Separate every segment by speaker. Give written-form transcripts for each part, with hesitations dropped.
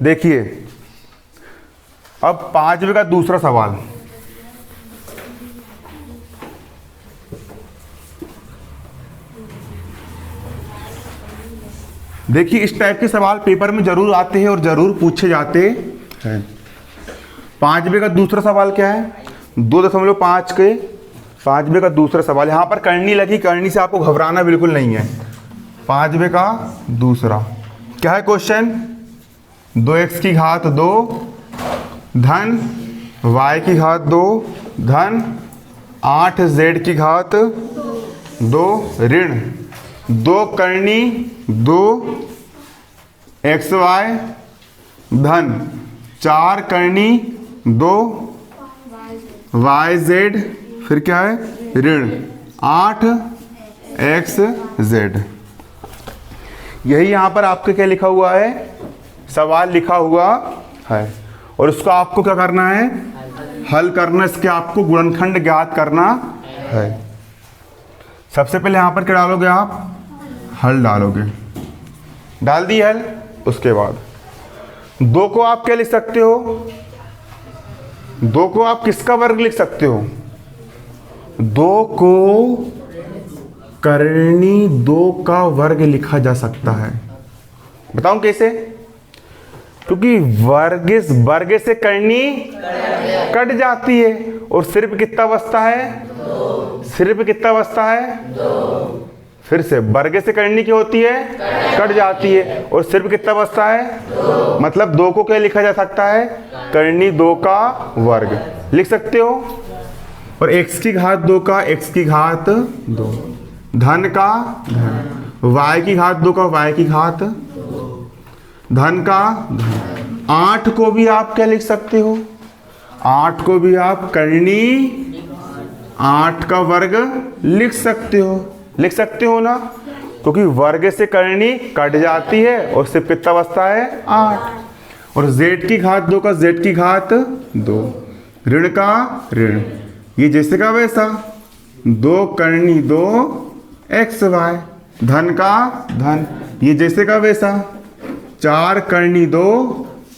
Speaker 1: देखिए अब 5वें का दूसरा सवाल। देखिए इस टाइप के सवाल पेपर में जरूर आते हैं और जरूर पूछे जाते हैं। 5वें का दूसरा सवाल क्या है? 2.5 के 5वें का दूसरा सवाल। यहाँ पर करनी लगी, करनी से आपको घबराना बिल्कुल नहीं है। 5वें का दूसरा क्या है क्वेश्चन? 2x की घात 2 धन y की घात 2 धन 8z की घात 2 ऋण 2 करनी 2 xy धन 4 करनी 2 yz, फिर क्या है ऋण 8xz। यही यहाँ पर आपके क्या लिखा हुआ है? सवाल लिखा हुआ है और उसको आपको क्या करना है? हल करना। इसके आपको गुणनखंड ज्ञात करना है। सबसे पहले यहाँ पर क्या डालोगे आप? हल डालोगे। डाल दी हल। उसके बाद 2 को आप क्या लिख सकते हो? 2 को आप किसका वर्ग लिख सकते हो? 2 को करनी 2 का वर्ग लिखा जा सकता है। बताऊं कैसे? क्योंकि वर्ग से करनी कट जाती है और सिर्फ कितना बचता है? सिर्फ कितना बचता है? फिर से वर्ग से करनी क्या होती है? कट जाती है और सिर्फ कितना बचता है? मतलब 2 को क्या लिखा जा सकता है? करनी 2 का वर्ग लिख सकते हो। और x की घात 2 का x की घात 2 धन का धन y की घात 2 का y की घात धन का धन। 8 को भी आप क्या लिख सकते हो? 8 को भी आप करनी 8 का वर्ग लिख सकते हो। लिख सकते हो ना? क्योंकि वर्ग से करनी कट जाती है और सिर्फ कितना बचता है? 8। और z की घात 2 का z की घात 2 ऋण का ऋण, ये जैसे का वैसा 2 करनी 2 xy धन का धन, ये जैसे का वैसा 4 करनी 2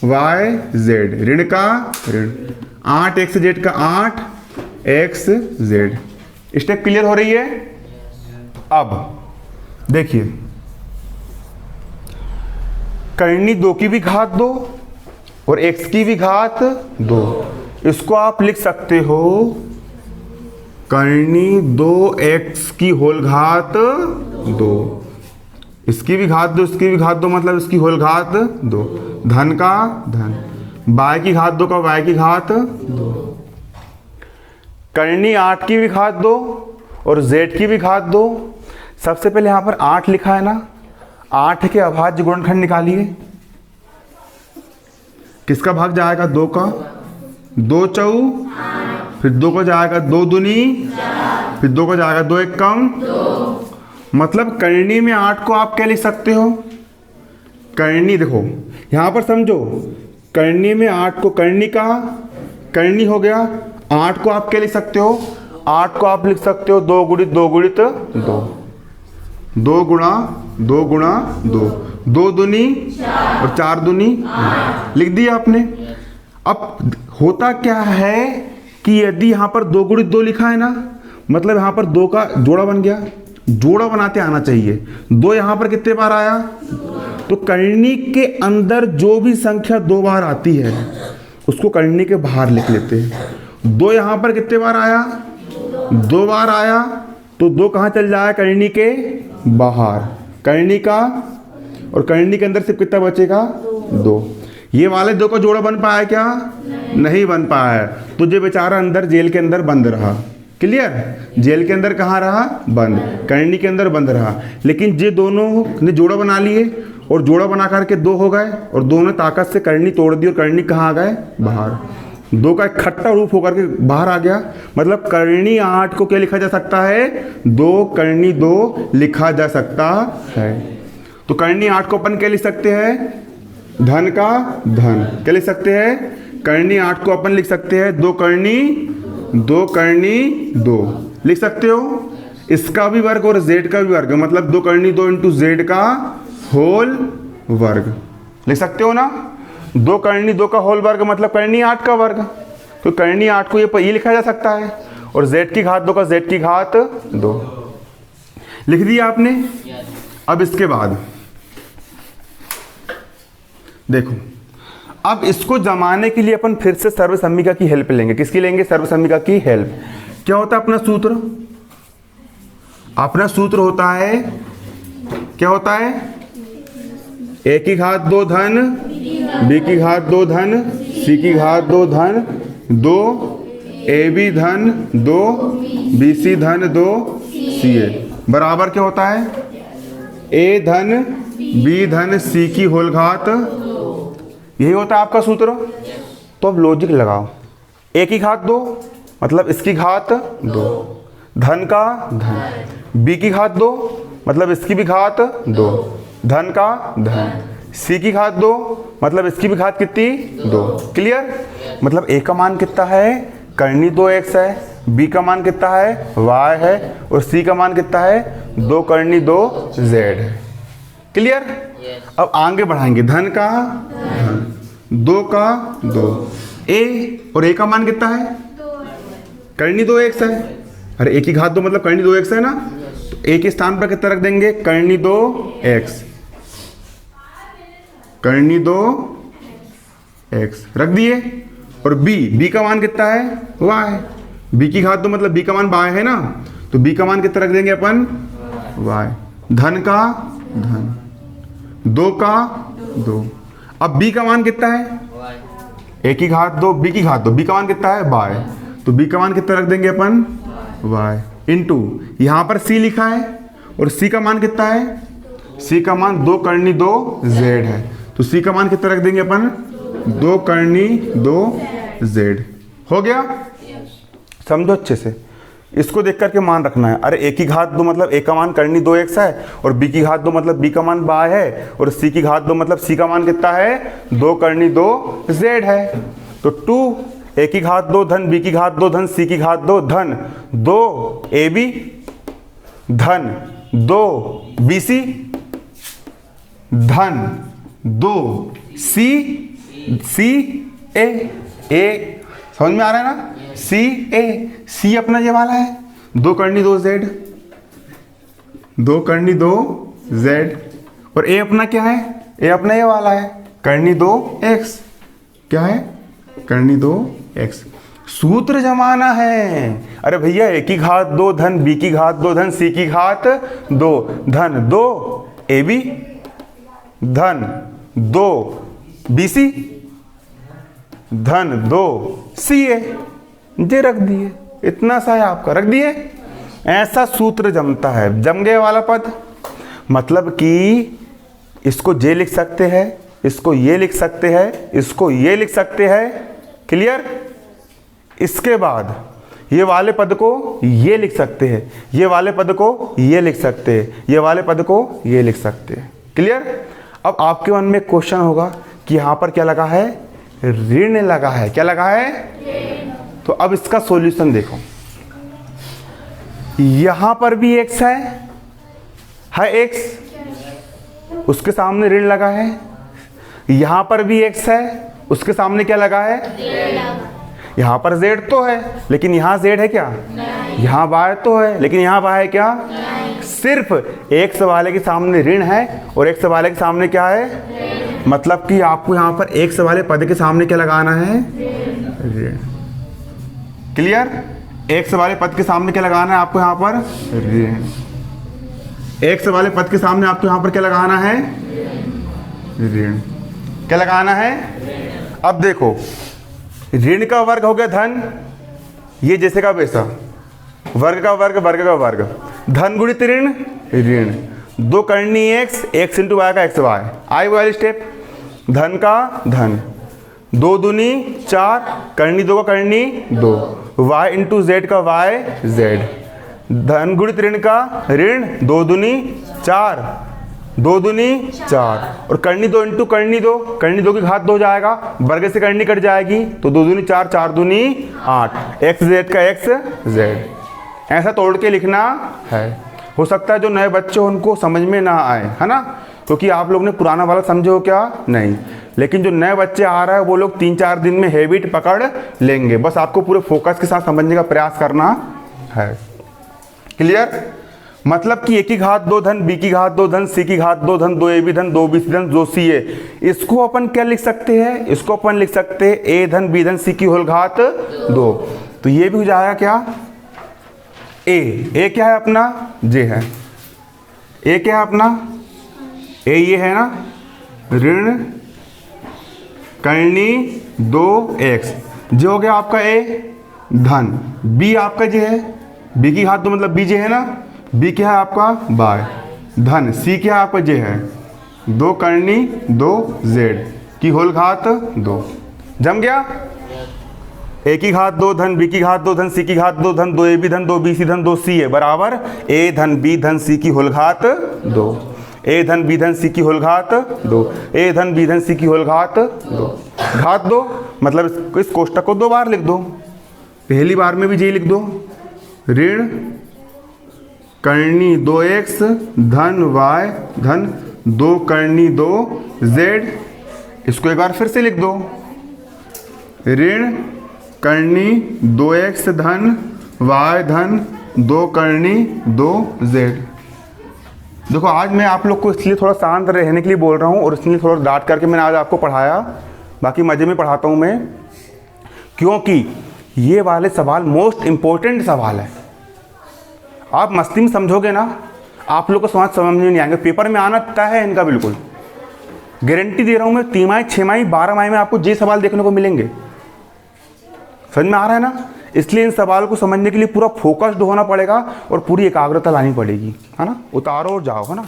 Speaker 1: yz ऋण का ऋण 8xz का 8xz। स्टेप क्लियर हो रही है? अब देखिए करनी 2 की भी घात 2 और x की भी घात 2, इसको आप लिख सकते हो करनी 2x की होल घात 2, इसकी भी घात 2 इसकी भी घात 2 मतलब इसकी होल घात 2 धन का धन y की घात 2 का y की घात 2। करनी 8 की भी घात 2 और z की भी घात 2। सबसे पहले यहां पर 8 लिखा है ना, 8 के अभाज्य गुणनखंड निकालिए। किसका भाग जाएगा? 2 का। 2 चौ फिर 2 को जाएगा 2 दूनी फिर 2 को जाएगा 2 एक कम 2। मतलब करनी में 8 को आप क्या लिख सकते हो? करनी देखो यहां पर समझो, करनी में 8 को करनी का करनी हो गया। 8 को आप क्या लिख सकते हो? 8 को आप लिख सकते हो 2 गुणित 2 गुणित 2, 2 गुणा 2 गुणा 2, 2 दूनी और 4 दूनी लिख दिया आपने। अब होता क्या है कि यदि यहाँ पर 2 गुणित 2 लिखा है ना, मतलब यहाँ पर 2 का जोड़ा बन गया। जोड़ा बनाते आना चाहिए। 2 यहाँ पर कितने बार आया? तो करनी के अंदर जो भी संख्या 2 बार आती है उसको करनी के बाहर लिख लेते हैं। 2 यहाँ पर कितने बार आया? 2 बार आया तो 2 कहाँ चल जाए? करनी के बाहर। करनी का और करनी के अंदर सिर्फ कितना बचेगा? 2। ये वाले 2 का जोड़ा बन पाया क्या? नहीं बन पाया। तो जो बेचारा अंदर जेल के अंदर बंद रहा। क्लियर? जेल के अंदर कहाँ रहा? बंद। करनी के अंदर बंद रहा। लेकिन ये दोनों ने जोड़ा बना लिए और जोड़ा बना करके 2 हो गए और दोनों ताकत से करनी तोड़ दी और करनी कहाँ आ गए? बाहर। 2 का इकट्ठा रूप होकर के बाहर आ गया। मतलब करनी 8 को क्या लिखा जा सकता है? 2 करनी 2 लिखा जा सकता है। तो करनी 8 को अपन क्या लिख सकते हैं? धन का धन। क्या लिख सकते हैं? करनी 8 को अपन लिख सकते हैं 2 करनी 2 लिख सकते हो। इसका भी वर्ग और z का भी वर्ग, मतलब 2 करनी 2 इंटू जेड का होल वर्ग लिख सकते हो ना। 2 करनी 2 का होल वर्ग मतलब करनी 8 का वर्ग, तो करनी 8 को ये लिखा जा सकता है, और z की घात 2 का z की घात 2 लिख दिया आपने। अब इसके बाद देखो, अब इसको जमाने के लिए अपन फिर से सर्वसम्मिका की हेल्प लेंगे। किसकी लेंगे? सर्वसम्मिका की हेल्प। क्या होता है अपना सूत्र? अपना सूत्र होता है, क्या होता है? a की घात 2 धन b की घात 2 धन c की घात 2 धन 2 ab धन 2 bc धन 2 ca बराबर क्या होता है? a धन b धन c की होल घात। यही होता है आपका सूत्र। तो अब लॉजिक लगाओ, a की घात 2 मतलब इसकी घात 2, धन का धन, b की घात 2 मतलब इसकी भी घात 2, धन का धन, c की घात 2 मतलब इसकी भी घात कितनी? 2। क्लियर? मतलब a का मान कितना है? करनी 2x है, b का मान कितना है? y है, और c का मान कितना है? 2 करनी 2 z है। क्लियर? अब आगे बढ़ाएंगे, धन का धन, 2 का 2, a और a का मान कितना है? करनी 2x है, अरे a की घात 2 मतलब करनी 2x है ना, तो a के स्थान पर कितना रख देंगे? करनी 2x, करनी 2x रख दिए। और b का मान कितना है? y, b की घात 2 मतलब b का मान y है ना, तो b का मान कितना रख देंगे अपन? y, धन का धन, 2 का 2। अब b का मान कितना है? a की घात 2 b की घात 2, b का मान कितना है? y, तो b का मान कितना रख देंगे अपन? y इंटू यहाँ पर c लिखा है, और c का मान कितना है? c का मान 2 करनी 2 z है, तो c का मान कितना रख देंगे अपन? 2 करनी 2 z। हो गया? समझो अच्छे से, इसको देख करके मान रखना है। अरे a की घात 2 मतलब a का मान करनी 2x है, और b की घात 2 मतलब b का मान y है, और c की घात 2 मतलब c का मान कितना है? 2 करनी 2 z है। तो 2 a की घात 2 धन b की घात 2 धन c की घात 2 धन 2 ab धन 2 bc धन 2 c a समझ में आ रहा है ना? C अपना ये वाला है, 2 करनी 2 z, 2 करनी 2 z, और a अपना क्या है? a अपना ये वाला है, करनी 2 x। क्या है? करनी 2 x। सूत्र जमाना है। अरे भैया a की घात 2 धन b की घात 2 धन c की घात 2 धन 2 ab धन 2 bc धन 2 ca, ये रख दिए। इतना सा है आपका, रख दिए। ऐसा सूत्र जमता है। जम गए वाला पद, मतलब कि इसको जे लिख सकते हैं, इसको ये लिख सकते हैं, इसको ये लिख सकते हैं। क्लियर? इसके बाद ये वाले पद को ये लिख सकते हैं, ये वाले पद को ये लिख सकते हैं, ये वाले पद को ये लिख सकते हैं। क्लियर? अब आपके मन में क्वेश्चन होगा कि यहाँ पर क्या लगा है? ऋण लगा है। क्या लगा है? तो अब इसका सॉल्यूशन देखो, यहां पर भी x है x, उसके सामने ऋण लगा है। यहां पर भी x है, उसके सामने क्या लगा है? यहां पर z तो है, लेकिन यहां z है क्या? यहां y तो है, लेकिन यहां y है क्या? सिर्फ x वाले के सामने ऋण है और x वाले के सामने क्या है? मतलब कि आपको यहां पर x वाले पद के सामने क्या लगाना है? ऋण। क्लियर? x वाले पद के सामने क्या लगाना है आपको? यहां पर ऋण। x वाले पद के सामने आपको यहां पर क्या लगाना है? ऋण। क्या लगाना है? अब देखो, ऋण का वर्ग हो गया धन, ये जैसे का वैसा, वर्ग का वर्ग, वर्ग का वर्ग, धन गुणित ऋण ऋण, 2 करनी x इंटू वाई का एक्स वाई, आई वाली स्टेप, धन का धन, 2 दूनी 4, करनी 2 का करनी 2, y इंटू जेड का y z, धन गुणित ऋण का ऋण, 2 दूनी 4, 2 दूनी 4, और करनी 2 इंटू करनी 2, करनी 2 की घात 2 जाएगा, वर्ग से करनी कट जाएगी, तो 2 दूनी 4, 4 दूनी 8, एक्स जेड का एक्स जेड। ऐसा तोड़ के लिखना है। हो सकता है जो नए बच्चे उनको समझ में ना आए, है ना, क्योंकि आप लोग ने पुराना वाला समझे हो क्या? नहीं। लेकिन जो नए बच्चे आ रहे हैं वो लोग 3-4 दिन में हैबिट पकड़ लेंगे। बस आपको पूरे फोकस के साथ समझने का प्रयास करना है। क्लियर? मतलब कि a की घात 2 धन b की घात 2 धन c की घात 2 धन 2ab धन 2bc धन 2ca, इसको अपन क्या लिख सकते हैं? इसको अपन लिख सकते हैं a धन b धन c की होल घात 2। तो ये भी हो जाएगा क्या? a क्या है अपना? j है। a क्या है अपना? a ये है ना, ऋण करनी 2x, j हो गया आपका a धन, b आपका j है, b की घात 2 मतलब b j है ना, b क्या है आपका y धन, c क्या है आपका j है 2 करनी 2z की होल घात 2। जम गया? a की घात 2 धन b की घात 2 धन c की घात 2 धन 2ab धन 2bc धन 2ca बराबर a धन b धन c की होल घात 2, a धन b धन c की होल घात 2, a धन b धन c की होल घात 2। घात 2 मतलब इस कोष्टक को 2 बार लिख दो। पहली बार में भी j लिख दो, ऋण करनी 2x धन y धन 2 करनी 2z, इसको एक बार फिर से लिख दो, ऋण करनी 2x धन y धन 2 करनी 2z। देखो आज मैं आप लोग को इसलिए थोड़ा शांत रहने के लिए बोल रहा हूँ और इसलिए थोड़ा डांट करके मैंने आज आपको पढ़ाया, बाकी मज़े में पढ़ाता हूँ मैं, क्योंकि ये वाले सवाल मोस्ट इम्पोर्टेंट सवाल है। आप मस्ती में समझोगे ना, आप लोग को समझ में नहीं आएंगे, पेपर में आना तय है इनका, बिल्कुल गारंटी दे रहा हूँ मैं। 3 माही 6 माही 12 माही में आपको ये सवाल देखने को मिलेंगे। समझ में आ रहा है ना? इसलिए इन सवाल को समझने के लिए पूरा फोकस्ड होना पड़ेगा और पूरी एकाग्रता लानी पड़ेगी, है ना? उतारो और जाओ, है ना?